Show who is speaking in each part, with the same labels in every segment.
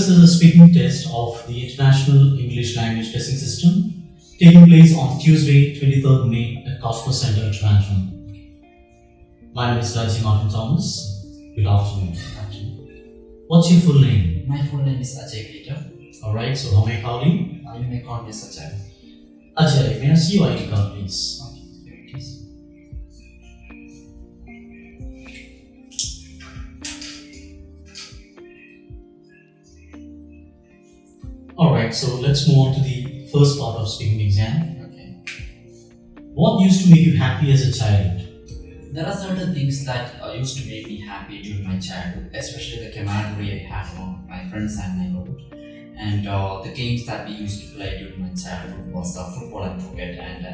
Speaker 1: this is a speaking test of the International English Language Testing System taking place on Tuesday, 23rd May at Cosmo Center, Trivandrum. My name is Raji Martin Thomas. Good afternoon. What's your full name?
Speaker 2: My full name is Ajay Peter.
Speaker 1: Alright, so how may I call you?
Speaker 2: You may call me as Ajay.
Speaker 1: Ajay, may I see your ID card, please?
Speaker 2: Okay, here it is.
Speaker 1: Alright, so let's move on to the first part of speaking exam.
Speaker 2: Okay.
Speaker 1: What used to make you happy as a child?
Speaker 2: There are certain things that used to make me happy during my childhood, especially the camaraderie I had among my friends and neighborhood. And the games that we used to play during my childhood was football and cricket, and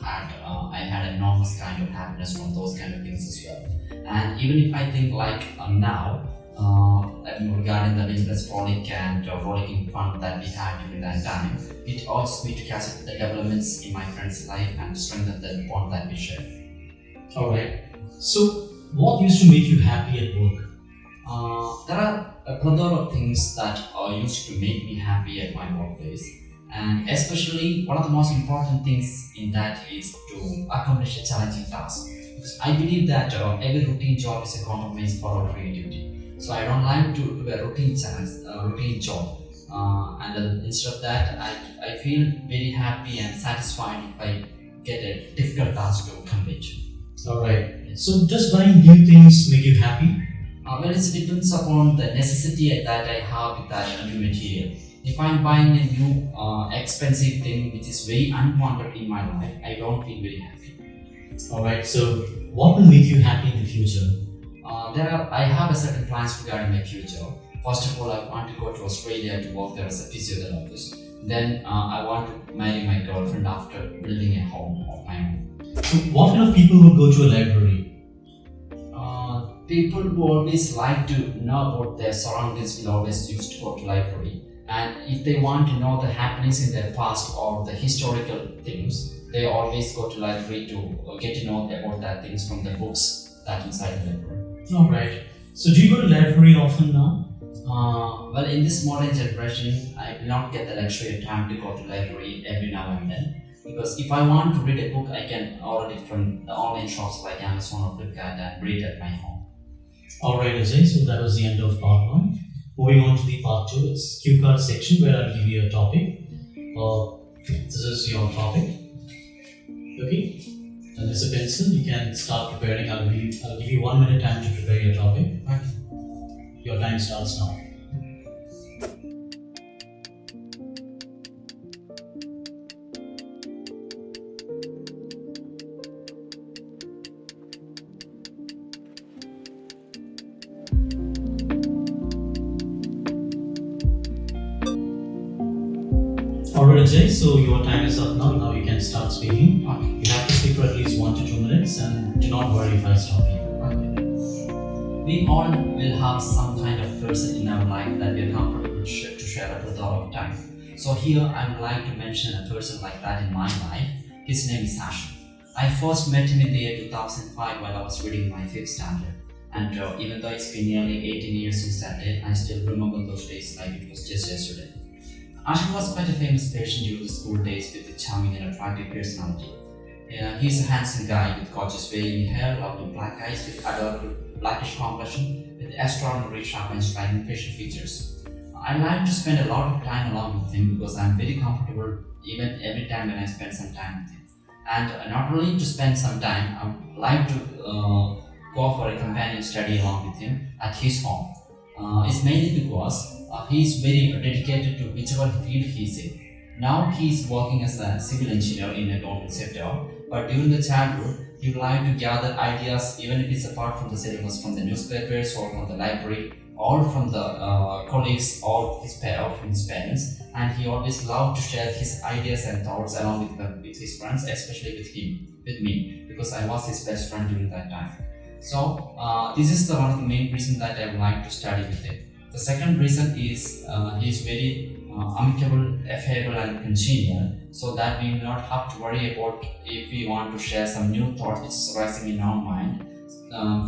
Speaker 2: I had enormous kind of happiness from those kind of things as well. And even if I think like now, regarding the limitless frolic and frolicking fun that we had during that time, it urges me to catch up with the developments in my friend's life and strengthen the bond that we share.
Speaker 1: Alright, so what used to make you happy at work?
Speaker 2: There are a plethora of things that used to make me happy at my workplace, and especially one of the most important things in that is to accomplish a challenging task. Because I believe that every routine job is a compromise for our creativity. So I don't like to do a routine job, and instead of that, I feel very happy and satisfied if I get a difficult task to complete.
Speaker 1: Alright, so does buying new things make you happy?
Speaker 2: Well, it depends upon the necessity that I have with that new material. If I'm buying a new expensive thing which is very unwanted in my life, I don't feel very happy.
Speaker 1: Alright, so what will make you happy in the future?
Speaker 2: I have a certain plans regarding my future. First of all, I want to go to Australia to work there as a physiotherapist. Then I want to marry my girlfriend after building a home of my own.
Speaker 1: So what kind of people would go to a library?
Speaker 2: People who always like to know about their surroundings will always used to go to library. And if they want to know the happenings in their past or the historical things, they always go to library to get to know about that things from the books that inside the library.
Speaker 1: Alright, so do you go to library often now?
Speaker 2: Well, in this modern generation, I will not get the luxury of time to go to library every now and then. Because if I want to read a book, I can order it from the online shops like Amazon or Flipkart and read at my home.
Speaker 1: Alright Ajay, so that was the end of part 1. Moving on to the part 2, it's cue card section where I'll give you a topic. This is your topic. Okay? And there's a pencil, you can start preparing. I'll give you 1 minute time to prepare your topic. Your time starts now. Alright Ajay, so your time is up now. Now you can start speaking.
Speaker 2: Okay.
Speaker 1: You have to speak for at least 1 to 2 minutes, and do not worry if I stop you.
Speaker 2: We all will have some kind of person in our life that we are comfortable to share a lot of time. So here I would like to mention a person like that in my life. His name is Hashim. I first met him in the year 2005 while I was reading my 5th standard. And even though it's been nearly 18 years since that day, I still remember those days like it was just yesterday. Ashim was quite a famous patient during the school days with a charming and attractive personality. He's a handsome guy with gorgeous waving hair, lovely black eyes with adorable blackish complexion, with extraordinary sharp and striking facial features. I like to spend a lot of time along with him because I'm very comfortable even every time when I spend some time with him. And not only to spend some time, I would like to go for a companion study along with him at his home. It's mainly because he is very dedicated to whichever field he's in. Now he's working as a civil engineer in a government sector, but during the childhood, he would like to gather ideas even if it's apart from the syllabus, from the newspapers or from the library or from the colleagues or from his parents, and he always loved to share his ideas and thoughts along with his friends, especially with me, because I was his best friend during that time. So this is one of the main reasons that I would like to study with him. The second reason is he is very amicable, affable and congenial, so that we will not have to worry about if we want to share some new thoughts which is arising in our mind.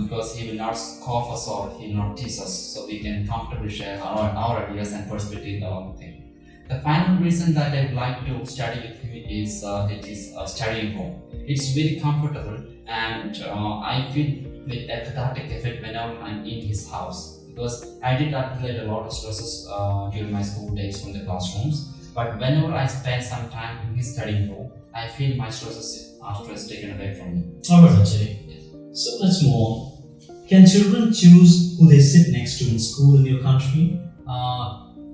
Speaker 2: because he will not scoff us or he will not tease us, so we can comfortably share our ideas and perspective along with him. The final reason that I would like to study with him is it is studying home. It's very comfortable, and I feel with a cathartic effect whenever I'm in his house, because I did accumulate a lot of stresses during my school days from the classrooms. But whenever I spend some time in his studying room, I feel my stress taken away from me.
Speaker 1: Alright, Ajay. So let's move on. Can children choose who they sit next to in school in your country?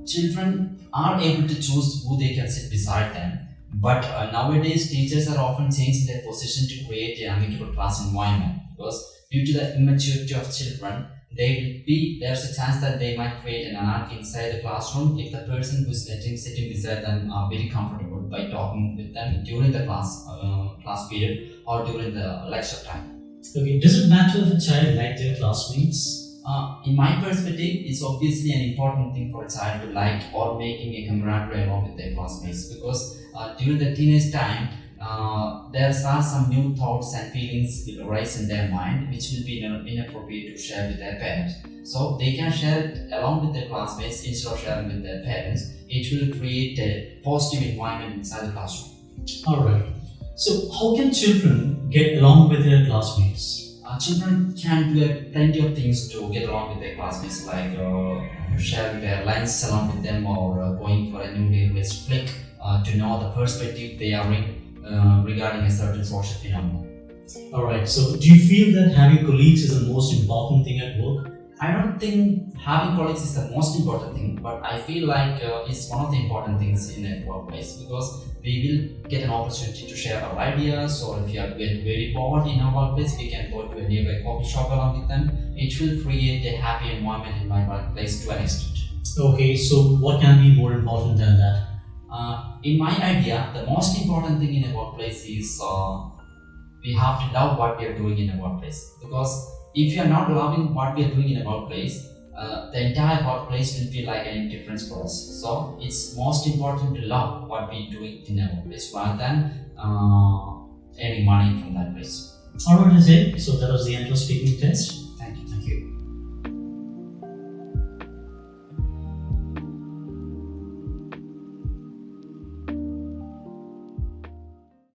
Speaker 2: Children are able to choose who they can sit beside them, but nowadays teachers are often changing their position to create an amicable class environment, because due to the immaturity of children, there's a chance that they might create an anarchy inside the classroom if the person who's sitting beside them are very comfortable by talking with them during the class period or during the lecture time.
Speaker 1: Okay, does it matter if a child likes their classmates?
Speaker 2: In my perspective, it's obviously an important thing for a child to like or making a camaraderie along with their classmates, because during the teenage time, there are some new thoughts and feelings will arise in their mind which will be inappropriate to share with their parents. So they can share it along with their classmates instead of sharing with their parents. It will create a positive environment inside the classroom.
Speaker 1: Alright. So how can children get along with their classmates?
Speaker 2: Children can do plenty of things to get along with their classmates, like sharing their lines along with them, or going for a new language flick to know the perspective they are in regarding a certain social phenomenon.
Speaker 1: Alright, so do you feel that having colleagues is the most important thing at work?
Speaker 2: I don't think having colleagues is the most important thing, but I feel like it's one of the important things in a workplace, because we will get an opportunity to share our ideas, or if you are very bored in our workplace, we can go to a nearby coffee shop along with them. It will create a happy environment in my workplace to an extent.
Speaker 1: Okay, so what can be more important than that?
Speaker 2: In my idea, the most important thing in a workplace is we have to love what we are doing in a workplace, because if you are not loving what we are doing in a workplace, the entire workplace will feel like an indifference for us. So it's most important to love what we are doing in a workplace rather than earning money from that place.
Speaker 1: Alright, Ajay, so that was the end of speaking test.